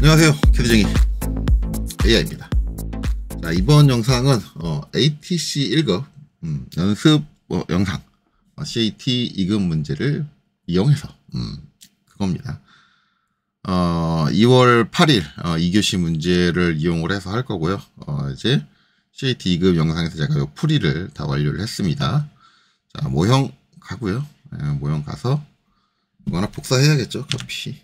안녕하세요, 캐드쟁이 AI입니다. 자, 이번 영상은 ATC 1급 연습 영상 CAT 2급 문제를 이용해서 그겁니다. 2월 8일 2교시 문제를 이용을 해서 할 거고요. 이제 CAT 2급 영상에서 제가 요 풀이를 다 완료를 했습니다. 자, 모형 가고요. 모형 가서 이거 하나 복사해야겠죠. 커피.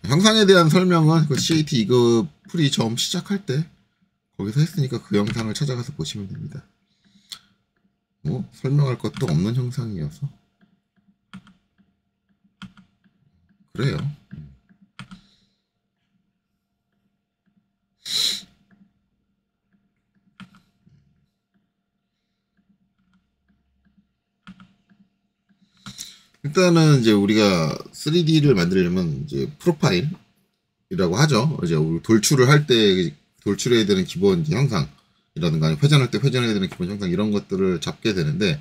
형상에 대한 설명은 그 CAT 2급 풀이 처음 시작할 때 거기서 했으니까 그 영상을 찾아가서 보시면 됩니다. 뭐 설명할 것도 없는 형상이어서 그래요. 일단은 이제 우리가 3D를 만들려면 이제 프로파일이라고 하죠. 이제 우리 돌출을 할 때 돌출해야 되는 기본 형상이라든가 아니면 회전할 때 회전해야 되는 기본 형상 이런 것들을 잡게 되는데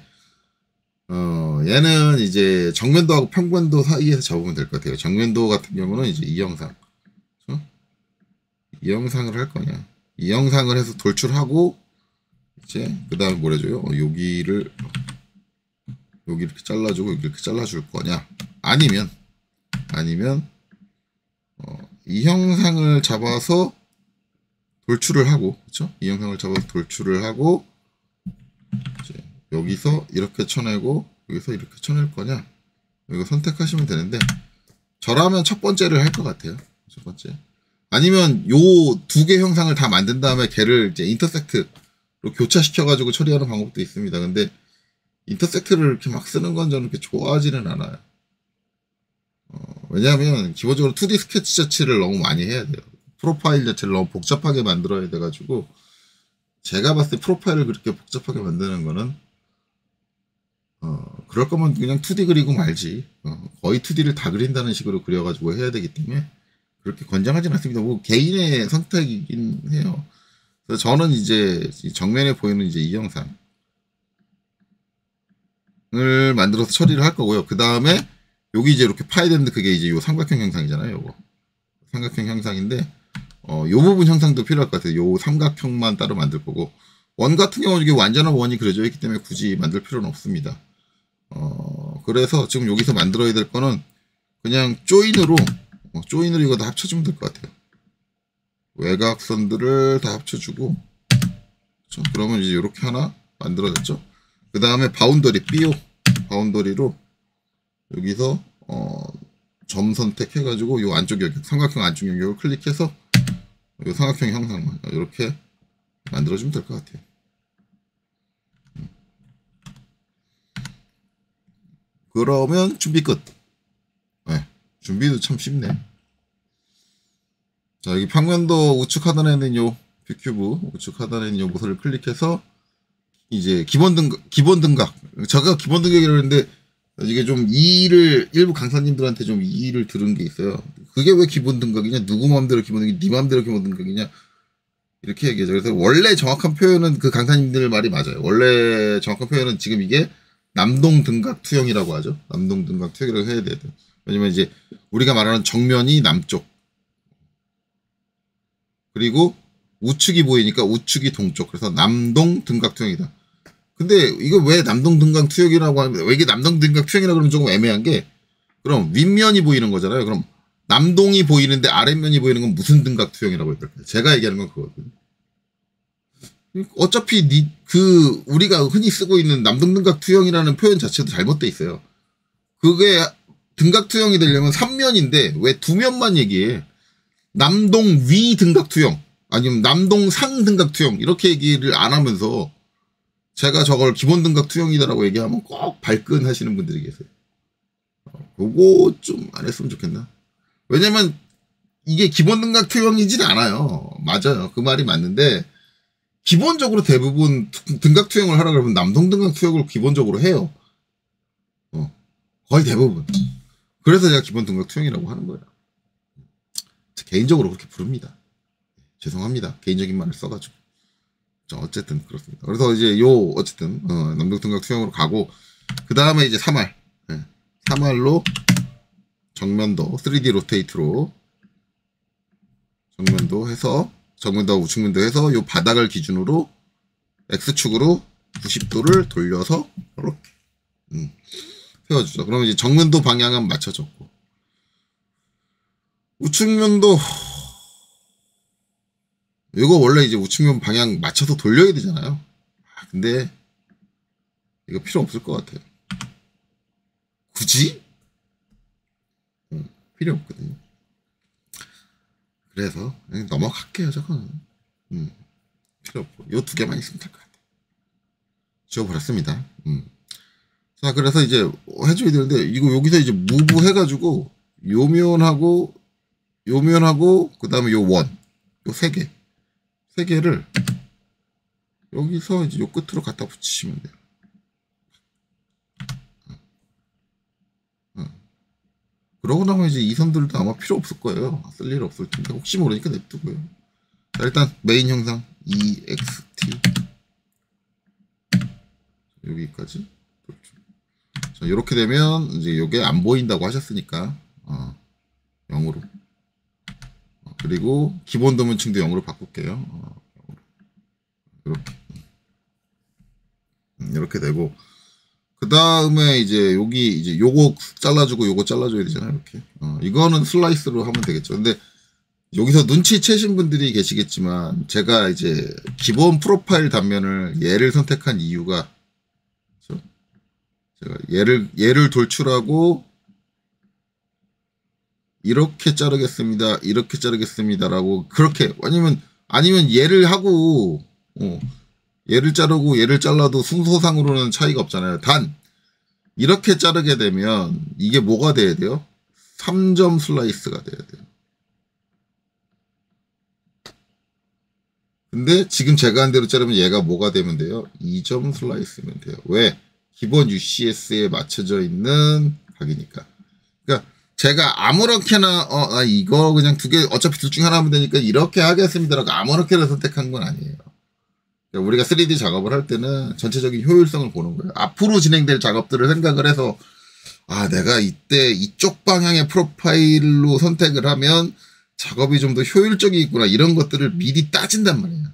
얘는 이제 정면도하고 평면도 사이에서 잡으면 될 것 같아요. 정면도 같은 경우는 이제 이 형상, 그렇죠? 이 형상을 할 거냐? 이 형상을 해서 돌출하고 이제 그 다음에 뭘 해줘요? 여기를 여기 이렇게 잘라주고 여기 이렇게 잘라줄 거냐? 아니면 이 형상을 잡아서 돌출을 하고, 그렇죠? 이 형상을 잡아서 돌출을 하고 이제 여기서 이렇게 쳐내고 여기서 이렇게 쳐낼 거냐? 이거 선택하시면 되는데 저라면 첫 번째를 할 것 같아요. 첫 번째. 아니면 요 두 개 형상을 다 만든 다음에 걔를 이제 인터섹트로 교차시켜가지고 처리하는 방법도 있습니다. 근데 인터섹트를 이렇게 막 쓰는 건 저는 그렇게 좋아하지는 않아요. 왜냐하면 기본적으로 2D 스케치 자체를 너무 많이 해야 돼요. 프로파일 자체를 너무 복잡하게 만들어야 돼가지고 제가 봤을 때 프로파일을 그렇게 복잡하게 만드는 거는 그럴 거면 그냥 2D 그리고 말지. 거의 2D를 다 그린다는 식으로 그려가지고 해야 되기 때문에 그렇게 권장하진 않습니다. 뭐 개인의 선택이긴 해요. 그래서 저는 이제 정면에 보이는 이제 이 형상을 만들어서 처리를 할 거고요. 그 다음에 여기 이제 이렇게 파이됐는데 그게 이제 요 삼각형 형상이잖아요. 요거 삼각형 형상인데 요 부분 형상도 필요할 것 같아요. 요 삼각형만 따로 만들 거고 원 같은 경우는 이게 완전한 원이 그려져 있기 때문에 굳이 만들 필요는 없습니다. 그래서 지금 여기서 만들어야 될 거는 그냥 조인으로 이거 다 합쳐주면 될 것 같아요. 외곽선들을 다 합쳐주고 그렇죠? 그러면 이제 이렇게 하나 만들어졌죠. 그 다음에 바운더리 BO 바운더리로 여기서 점 선택해가지고 요 안쪽 여기 삼각형 안쪽 영역을 클릭해서 요 삼각형 형상만 이렇게 만들어주면 될 것 같아요. 그러면 준비 끝. 네, 준비도 참 쉽네. 자, 여기 평면도 우측 하단에 있는 요 뷰큐브 우측 하단에 있는 요 모서리를 클릭해서 이제 기본 등각. 제가 기본 등각이라고 했는데 이게 좀 일부 강사님들한테 좀 이의를 들은 게 있어요. 그게 왜 기본 등각이냐? 누구 마음대로 기본 등각이냐? 네 마음대로 기본 등각이냐? 이렇게 얘기하죠. 그래서 원래 정확한 표현은 그 강사님들 말이 맞아요. 원래 정확한 표현은 지금 이게 남동 등각 투영이라고 하죠. 남동 등각 투영이라고 해야 돼요. 왜냐면 이제 우리가 말하는 정면이 남쪽 그리고 우측이 보이니까 우측이 동쪽. 그래서 남동 등각 투영이다. 근데 이거 왜 남동 등각 투영이라고 하면 왜 이게 남동 등각 투영이라고 그러면 조금 애매한 게 그럼 윗면이 보이는 거잖아요. 그럼 남동이 보이는데 아랫면이 보이는 건 무슨 등각 투영이라고 할까요? 제가 얘기하는 건 그거거든요. 어차피 우리가 흔히 쓰고 있는 남동 등각 투영이라는 표현 자체도 잘못돼 있어요. 그게 등각 투영이 되려면 3면인데 왜 2면만 얘기해? 남동 위 등각 투영 아니면 남동 상 등각 투영 이렇게 얘기를 안 하면서 제가 저걸 기본 등각 투영이다라고 얘기하면 꼭 발끈하시는 분들이 계세요. 그거 좀 안 했으면 좋겠나? 왜냐면 이게 기본 등각 투영이진 않아요. 맞아요. 그 말이 맞는데 기본적으로 대부분 등각 투영을 하라 그러면 남동 등각 투영을 기본적으로 해요. 거의 대부분. 그래서 제가 기본 등각 투영이라고 하는 거예요. 개인적으로 그렇게 부릅니다. 죄송합니다. 개인적인 말을 써가지고. 어쨌든 그렇습니다. 그래서 이제 어쨌든 남동 등각 투영으로 가고 그 다음에 이제 3할 3할로 정면도 3D 로테이트로 정면도 해서 정면도와 우측면도 해서 요 바닥을 기준으로 X축으로 90도를 돌려서 이렇게 세워주죠. 그러면 이제 정면도 방향은 맞춰졌고 우측면도 이거 원래 이제 우측면 방향 맞춰서 돌려야 되잖아요. 근데 이거 필요 없을 것 같아요. 굳이? 필요 없거든요. 그래서 그냥 넘어갈게요. 저거는 필요 없고 요 두 개만 있으면 될 것 같아요. 지워버렸습니다. 자, 그래서 이제 해줘야 되는데 이거 여기서 이제 무브 해가지고 요면하고 그 다음에 요 원, 요 세 개를 여기서 이제 요 끝으로 갖다 붙이시면 돼요. 그러고 나면 이제 이 선들도 아마 필요 없을 거예요. 쓸 일 없을 텐데 혹시 모르니까 냅두고요. 자, 일단 메인 형상 EXT 여기까지. 자, 이렇게 되면 이제 이게 안 보인다고 하셨으니까 0으로. 그리고 기본 도면층도 0으로 바꿀게요. 이렇게. 이렇게 되고 그 다음에 이제 여기 이제 요거 잘라주고 요거 잘라줘야 되잖아요. 이렇게. 이거는 슬라이스로 하면 되겠죠. 근데 여기서 눈치채신 분들이 계시겠지만 제가 이제 기본 프로파일 단면을 얘를 선택한 이유가 그렇죠? 제가 얘를 돌출하고 이렇게 자르겠습니다. 이렇게 자르겠습니다라고 그렇게 아니면 얘를 하고 얘를 자르고 얘를 잘라도 순서상으로는 차이가 없잖아요. 단 이렇게 자르게 되면 이게 뭐가 돼야 돼요? 3점 슬라이스가 돼야 돼요. 근데 지금 제가 한 대로 자르면 얘가 뭐가 되면 돼요? 2점 슬라이스면 돼요. 왜? 기본 UCS에 맞춰져 있는 각이니까. 그러니까 제가 아무렇게나 이거 그냥 두 개 어차피 둘 중 하나 하면 되니까 이렇게 하겠습니다라고 아무렇게나 선택한 건 아니에요. 그러니까 우리가 3D 작업을 할 때는 전체적인 효율성을 보는 거예요. 앞으로 진행될 작업들을 생각을 해서 내가 이때 이쪽 방향의 프로파일로 선택을 하면 작업이 좀 더 효율적이구나 이런 것들을 미리 따진단 말이에요.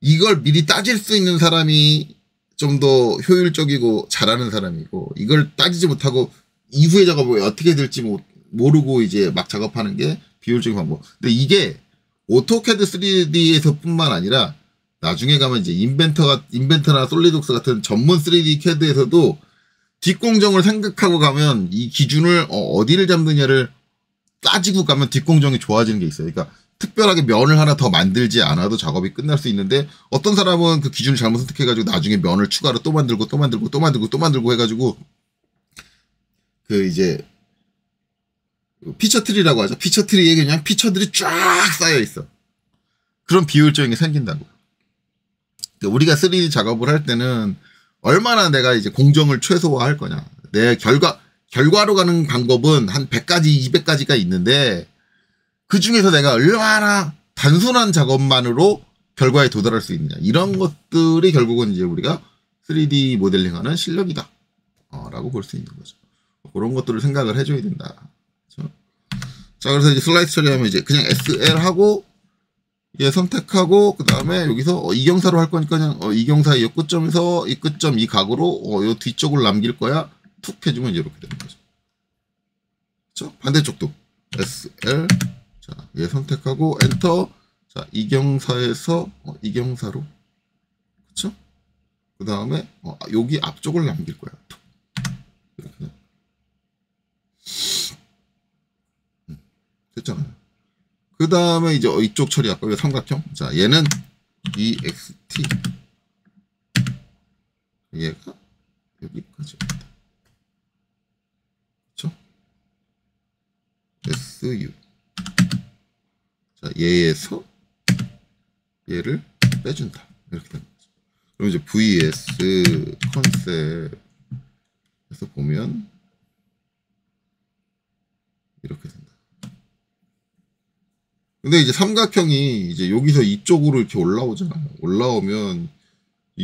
이걸 미리 따질 수 있는 사람이 좀 더 효율적이고 잘하는 사람이고 이걸 따지지 못하고 이후의 작업을 어떻게 될지 모르고 이제 막 작업하는 게 비효율적인 방법. 근데 이게 오토캐드 3D에서 뿐만 아니라 나중에 가면 이제 인벤터나 솔리드웍스 같은 전문 3D 캐드에서도 뒷공정을 생각하고 가면 이 기준을 어디를 잡느냐를 따지고 가면 뒷공정이 좋아지는 게 있어요. 그러니까 특별하게 면을 하나 더 만들지 않아도 작업이 끝날 수 있는데 어떤 사람은 그 기준을 잘못 선택해가지고 나중에 면을 추가로 또 만들고 해가지고 그 이제 피처 트리라고 하죠. 피처 트리에 그냥 피처들이 쫙 쌓여 있어. 그런 비효율적인 게 생긴다고. 그러니까 우리가 3D 작업을 할 때는 얼마나 내가 이제 공정을 최소화할 거냐. 내 결과로 가는 방법은 한 100가지, 200가지가 있는데 그 중에서 내가 얼마나 단순한 작업만으로 결과에 도달할 수 있느냐. 이런 것들이 결국은 이제 우리가 3D 모델링하는 실력이다. 라고 볼 수 있는 거죠. 그런 것들을 생각을 해줘야 된다. 그렇죠? 자, 그래서 이제 슬라이스 처리하면 이제 그냥 SL 하고 얘 선택하고 그 다음에 여기서 이경사로 할 거니까 그냥 이경사의 이 끝점에서 이 끝점 이 각으로 요 뒤쪽을 남길 거야. 툭 해주면 이렇게 되는 거죠. 그렇죠? 반대쪽도 SL 자, 얘 선택하고 엔터. 자, 이경사에서 이경사로 그렇죠? 그 다음에 여기 앞쪽을 남길 거야. 툭. 이렇게 됐잖아요. 그 다음에 이제 이쪽 처리 아까 삼각형. 자, 얘는 EXT 얘가 여기까지입니다. 그렇죠? SU 자, 얘에서 얘를 빼준다. 이렇게 되는 거죠. 그럼 이제 VS 컨셉에서 보면 이렇게 된다. 근데 이제 삼각형이 이제 여기서 이쪽으로 이렇게 올라오잖아요. 올라오면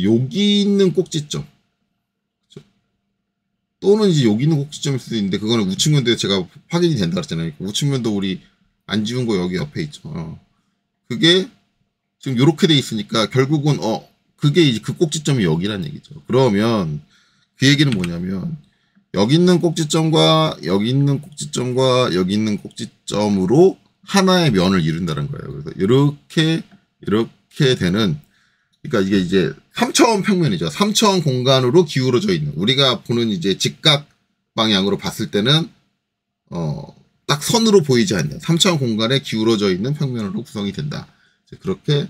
여기 있는 꼭지점 그렇죠? 또는 이제 여기 있는 꼭지점일 수도 있는데 그거는 우측면도에 제가 확인이 된다 그랬잖아요. 우측면도 우리 안 지운 거 여기 옆에 있죠. 그게 지금 요렇게 돼 있으니까 결국은 그게 이제 그 꼭지점이 여기란 얘기죠. 그러면 그 얘기는 뭐냐면 여기 있는 꼭지점과 여기 있는 꼭지점과 여기 있는 꼭지점으로 하나의 면을 이룬다는 거예요. 그래서 이렇게 되는, 그러니까 이게 이제 3차원 평면이죠. 3차원 공간으로 기울어져 있는, 우리가 보는 이제 직각 방향으로 봤을 때는 딱 선으로 보이지 않는 3차원 공간에 기울어져 있는 평면으로 구성이 된다. 그렇게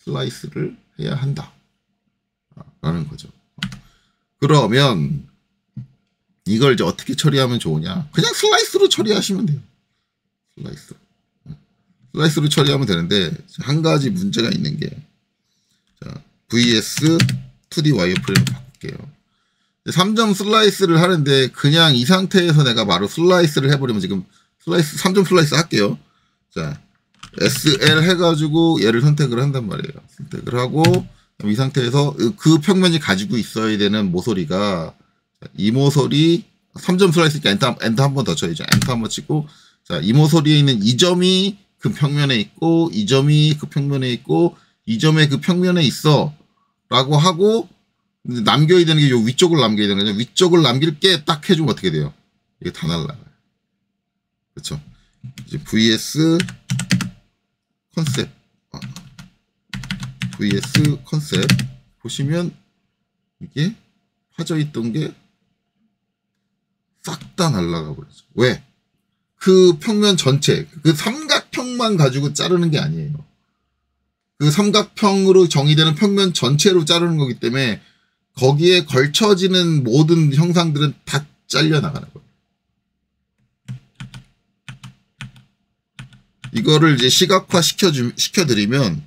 슬라이스를 해야 한다 라는 거죠. 그러면 이걸 이제 어떻게 처리하면 좋으냐? 그냥 슬라이스로 처리하시면 돼요. 슬라이스로 처리하면 되는데 한 가지 문제가 있는 게, 자, VS 2D 와이어프레임을 바꿀게요. 3점 슬라이스를 하는데 그냥 이 상태에서 내가 바로 슬라이스를 해버리면, 지금 슬라이스 3점 슬라이스 할게요. 자, SL 해가지고 얘를 선택을 한단 말이에요. 선택을 하고 이 상태에서 그 평면이 가지고 있어야 되는 모서리가, 이 모서리 3점 슬라이스니까 엔터 한 번 더 쳐야죠. 엔터 한 번 치고, 자, 이 모서리에 있는 이 점이 그 평면에 있고, 이 점이 그 평면에 있고, 이 점에 그 평면에 있어 라고 하고, 남겨야 되는 게 요 위쪽을 남겨야 되는 거죠. 위쪽을 남길 게 딱 해주면 어떻게 돼요? 이게 다 날라가요. 그렇죠? 이제 VS 컨셉, VS 컨셉 보시면 이게 파져 있던 게 싹 다 날라가 버리죠. 왜? 그 평면 전체, 그 삼각형만 가지고 자르는 게 아니에요. 그 삼각형으로 정의되는 평면 전체로 자르는 거기 때문에 거기에 걸쳐지는 모든 형상들은 다 잘려 나가는 거예요. 이거를 이제 시각화 시켜드리면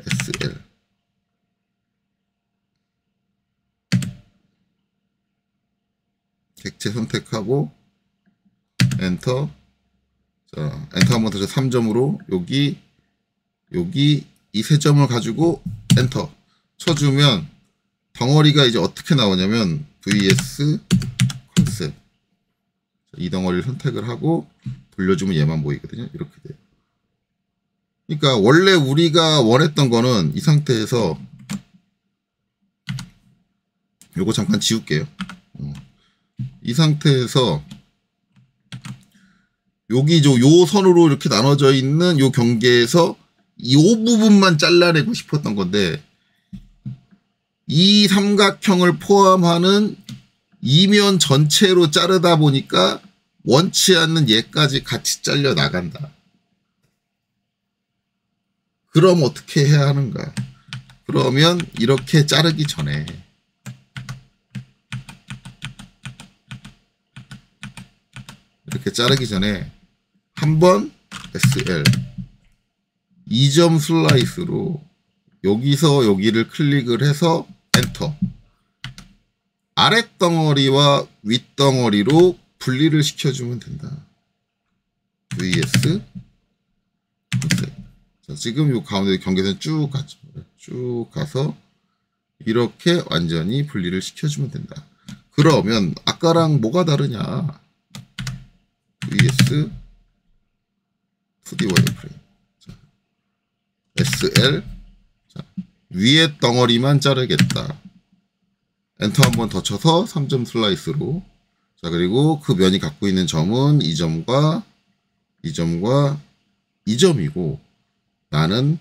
SL 객체 선택하고 엔터. 자, 엔터 한번 더 3점으로 여기 이 세 점을 가지고 엔터 쳐주면 덩어리가 이제 어떻게 나오냐면 VS 컨셉, 이 덩어리를 선택을 하고 돌려주면 얘만 보이거든요. 이렇게 돼요. 그러니까 원래 우리가 원했던 거는 이 상태에서, 요거 잠깐 지울게요. 이 상태에서 여기 요 선으로 이렇게 나눠져 있는 요 경계에서 이 부분만 잘라내고 싶었던 건데, 이 삼각형을 포함하는 이면 전체로 자르다 보니까 원치 않는 얘까지 같이 잘려 나간다. 그럼 어떻게 해야 하는가? 그러면 이렇게 자르기 전에 한번 SL 2점 슬라이스로 여기서 여기를 클릭을 해서 엔터, 아랫덩어리와 윗덩어리로 분리를 시켜주면 된다. VS 컨셉. 자, 지금 요 가운데 경계선 쭉 가서 이렇게 완전히 분리를 시켜주면 된다. 그러면 아까랑 뭐가 다르냐? VS 2D 와이어프레임. SL. 자, 위에 덩어리만 자르겠다. 엔터 한 번 더 쳐서 3점 슬라이스로. 자, 그리고 그 면이 갖고 있는 점은 이 점과 이 점이고, 나는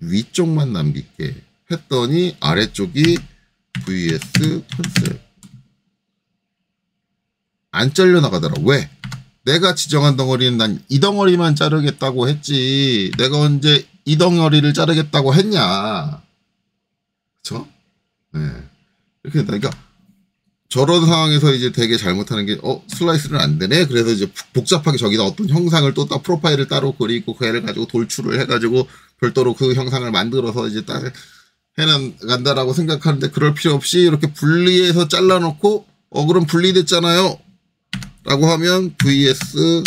위쪽만 남길게 했더니 아래쪽이 VS 컨셉. 안 잘려 나가더라. 왜? 내가 지정한 덩어리는 난 이 덩어리만 자르겠다고 했지, 내가 언제 이 덩어리를 자르겠다고 했냐. 그쵸? 네. 이렇게 된다. 그러니까 저런 상황에서 이제 되게 잘못하는 게, 슬라이스는 안 되네. 그래서 이제 복잡하게 저기다 어떤 형상을 또 딱 프로파일을 따로 그리고 그 애를 가지고 돌출을 해가지고 별도로 그 형상을 만들어서 이제 딱 해나간다라고 생각하는데, 그럴 필요 없이 이렇게 분리해서 잘라놓고, 그럼 분리됐잖아요 라고 하면 VS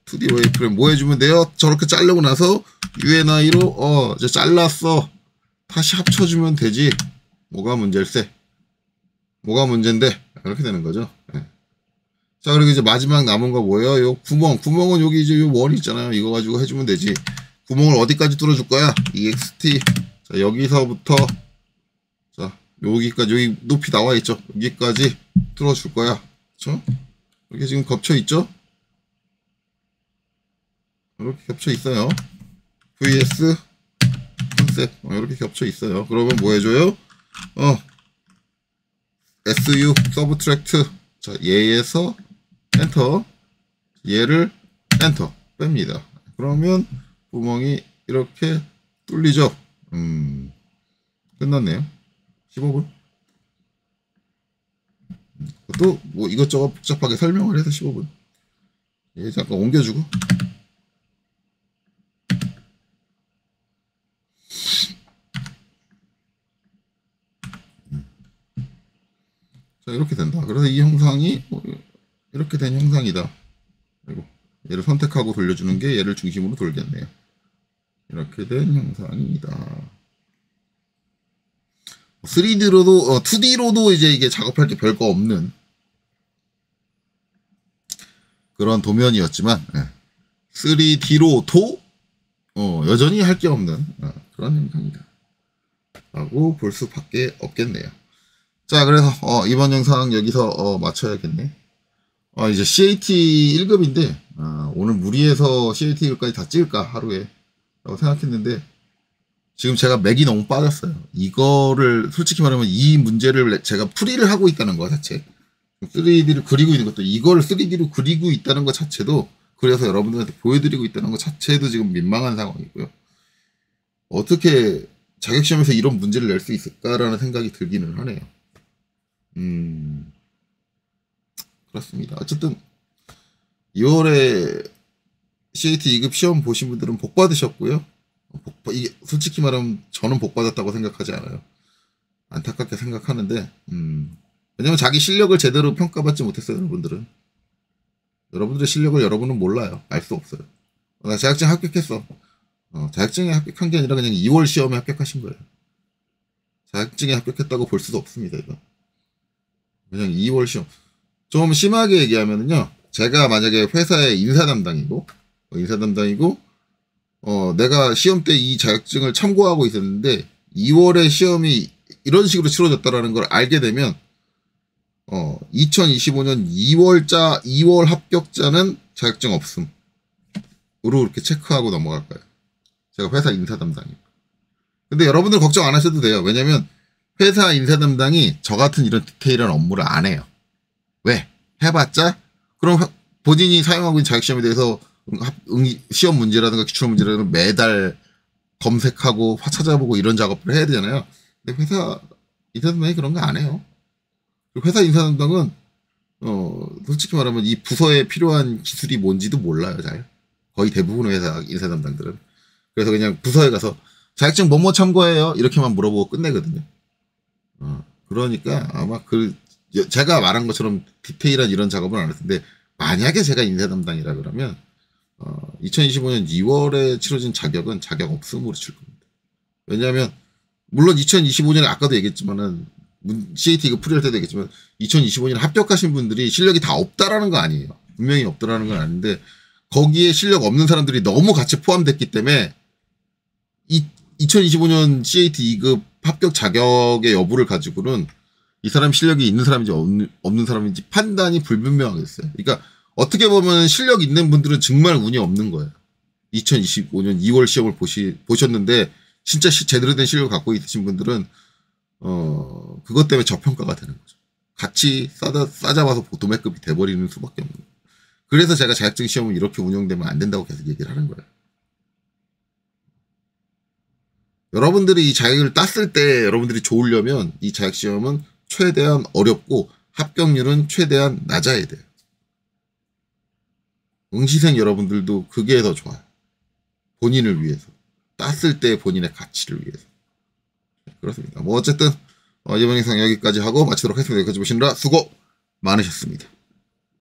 2D 와이프레임 뭐 해주면 돼요? 저렇게 자르고 나서 UNI로 이제 잘랐어, 다시 합쳐주면 되지. 뭐가 문제일세? 뭐가 문제인데? 이렇게 되는 거죠. 네. 자, 그리고 이제 마지막 남은 거 뭐예요? 요 구멍. 구멍은 여기 이제 요 원 있잖아요. 이거 가지고 해주면 되지. 구멍을 어디까지 뚫어줄 거야? EXT. 자, 여기서부터, 자, 여기까지, 여기 높이 나와 있죠? 여기까지 뚫어줄 거야. 그쵸? 이렇게 지금 겹쳐 있죠? 이렇게 겹쳐 있어요. VS 컨셉. 이렇게 겹쳐 있어요. 그러면 뭐 해줘요? SU, 서브트랙트. 자, 얘에서 엔터. 얘를 엔터. 뺍니다. 그러면 구멍이 이렇게 뚫리죠? 끝났네요. 15분. 또 뭐 이것저것 복잡하게 설명을 해서 15분. 얘 잠깐 옮겨주고. 자, 이렇게 된다. 그래서 이 형상이 이렇게 된 형상이다. 그리고 얘를 선택하고 돌려주는 게 얘를 중심으로 돌겠네요. 이렇게 된 형상이다. 3D로도 2D로도 이제 이게 작업할 게 별거 없는 그런 도면이었지만 3D로도 여전히 할 게 없는 그런 형상이다 라고 볼 수밖에 없겠네요. 자, 그래서 이번 영상 여기서 마쳐야겠네. 이제 CAT 1급인데 오늘 무리해서 CAT 1급까지 다 찍을까 하루에 라고 생각했는데 지금 제가 맥이 너무 빠졌어요. 이거를 솔직히 말하면 이 문제를 제가 풀이를 하고 있다는 거 자체, 3D를 그리고 있는 것도, 이걸 3D로 그리고 있다는 것 자체도, 그래서 여러분들한테 보여드리고 있다는 것 자체도 지금 민망한 상황이고요. 어떻게 자격시험에서 이런 문제를 낼 수 있을까라는 생각이 들기는 하네요. 그렇습니다. 어쨌든 2월에 CAT 2급 시험 보신 분들은 복 받으셨고요. 이게 솔직히 말하면 저는 복 받았다고 생각하지 않아요. 안타깝게 생각하는데, 왜냐면 자기 실력을 제대로 평가받지 못했어요. 여러분들의 실력을 여러분은 몰라요. 알 수 없어요. 나 자격증 합격했어. 자격증에 합격한 게 아니라 그냥 2월 시험에 합격하신 거예요. 자격증에 합격했다고 볼 수도 없습니다. 이거 그냥 2월 시험. 좀 심하게 얘기하면은요, 제가 만약에 회사의 인사 담당이고 내가 시험 때 이 자격증을 참고하고 있었는데 2월에 시험이 이런 식으로 치러졌다라는 걸 알게 되면 2025년 2월 합격자는 자격증 없음으로 이렇게 체크하고 넘어갈 거예요. 제가 회사 인사 담당이고. 근데 여러분들 걱정 안 하셔도 돼요. 왜냐면 회사 인사 담당이 저 같은 이런 디테일한 업무를 안 해요. 왜? 해봤자 그럼 본인이 사용하고 있는 자격시험에 대해서 시험 문제라든가 기출 문제라든가 매달 검색하고 찾아보고 이런 작업을 해야 되잖아요. 근데 회사 인사 담당이 그런 거 안 해요. 회사 인사 담당은 솔직히 말하면 이 부서에 필요한 기술이 뭔지도 몰라요. 잘. 거의 대부분의 회사 인사 담당들은. 그래서 그냥 부서에 가서 자격증 뭐뭐 참고해요 이렇게만 물어보고 끝내거든요. 그러니까 아마 제가 말한 것처럼 디테일한 이런 작업은 안 할 텐데, 만약에 제가 인사 담당이라 그러면 2025년 2월에 치러진 자격은 자격 없음으로 칠 겁니다. 왜냐하면 물론 2025년에 아까도 얘기했지만은 CAT 이거 풀이할 때도 얘기했지만 2025년에 합격하신 분들이 실력이 다 없다라는 거 아니에요. 분명히 없다라는 건 아닌데 거기에 실력 없는 사람들이 너무 같이 포함됐기 때문에 2025년 CAT 2급 합격 자격의 여부를 가지고는 이 사람 실력이 있는 사람인지 없는 사람인지 판단이 불분명하겠어요. 그러니까 어떻게 보면 실력 있는 분들은 정말 운이 없는 거예요. 2025년 2월 시험을 보셨는데 진짜 제대로 된 실력을 갖고 있으신 분들은 그것 때문에 저평가가 되는 거죠. 같이 싸잡아서 도매급이 돼버리는 수밖에 없는 거예요. 그래서 제가 자격증 시험은 이렇게 운영되면 안 된다고 계속 얘기를 하는 거예요. 여러분들이 이 자격을 땄을 때 여러분들이 좋으려면 이 자격시험은 최대한 어렵고 합격률은 최대한 낮아야 돼요. 응시생 여러분들도 그게 더 좋아요. 본인을 위해서. 땄을 때 본인의 가치를 위해서. 그렇습니다. 뭐 어쨌든 이번 영상 여기까지 하고 마치도록 하겠습니다. 여기까지 보시느라 수고 많으셨습니다.